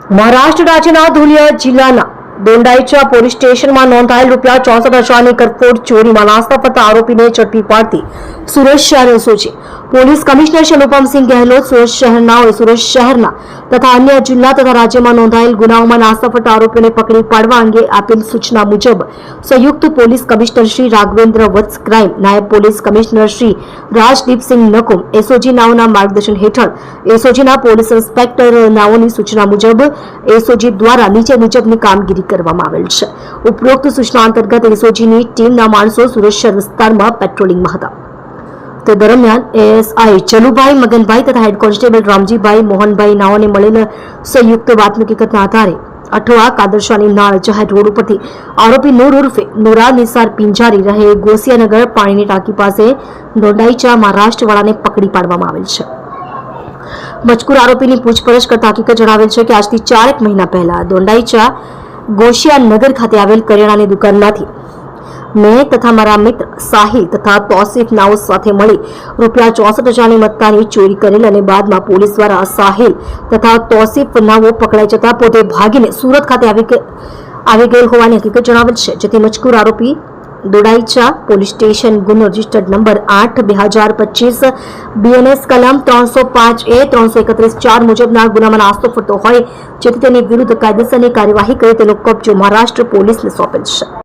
મહારાષ્ટ્ર રાજ્યના ધુલિયા જિલ્લાના દોંડાઈચા પોલીસ સ્ટેશનમાં નોંધાયેલ ₹64,000ની કરફોડ ચોરીમાં નાસ્તા ફરતા આરોપીને ઝડપી પાડતી સુરત શહેર SOG police commissioner Shri Anupamsinh Gehlot Surat શહેરના તથા અન્ય જિલ્લા તથા રાજ્યમાં નોંધાયેલ ગુનાઓમાં નાસ્તા ફરતા આરોપીઓને પકડી પાડવા અંગે આપેલ સૂચના મુજબ સંયુક્ત police commissioner Shri Raghavendra Vats crime, નાયબ police commissioner Shri Rajdeepsinh Nakum, SOG નાઓના માર્ગદર્શન હેઠળ એસઓજીના પોલીસ ઇન્સ્પેક્ટર નાઓની સૂચના મુજબ એસઓજી દ્વારા નીચે મુજબની કામગીરી કરવામાં આવેલ છે। ઉપરોક્ત સૂચના અંતર્ગત એસઓજીની ટીમના માણસો સુરત શહેર વિસ્તારમાં પેટ્રોલિંગમાં હતા। તે દરમિયાન એએસઆઈ ચલુભાઈ મગનભાઈ તથા હેડ કોન્સ્ટેબલ રામજીભાઈ મોહનભાઈ નાઓને મળેલ સંયુક્ત બાતમી હકીકતના આધારે અઠવા કાદરશાની નાળ જાહેર રોડ ઉપરથી આરોપી નૂર ઉર્ફે નૂરા નિસાર પિંજારી રહે ગોસિયાનગર પાણીની ટાંકી પાસે દોંડાઈચા મહારાષ્ટ્રવાળાને પકડી પાડવામાં આવેલ છે। મજકૂર આરોપીની પૂછપરછ કરતા હકીકત જણાવેલ છે કે આજથી 4 મહિના પહેલા દોંડાઈચા ગોશિયાનગર ખાતે આવેલ કરિયાણાની દુકાનમાંથી મેં તથા મારા મિત્ર સાહિલ તથા તોસીફ નાઓ સાથે મળી ₹64,000ની મત્તાની ચોરી કરેલ અને બાદમાં પોલીસ દ્વારા સાહિલ તથા તોસીફ નાઓ પકડાઈ જતા પોતે ભાગીને સુરત ખાતે આવી ગયેલ હોવાની હકીકત જણાવેલ છે। જેથી મજકૂર આરોપી દોંડાઈચા પોલીસ સ્ટેશન ગુનો રજિસ્ટર્ડ નંબર 8/2025 BNS કલમ 305A 331-4 મુજબના ગુનામાં નાસ્તો ફરતો હોય જેથી તેની વિરુદ્ધ કાયદેસરની કાર્યવાહી કરી તેનો કબજો મહારાષ્ટ્ર પોલીસને સોંપેલ છે।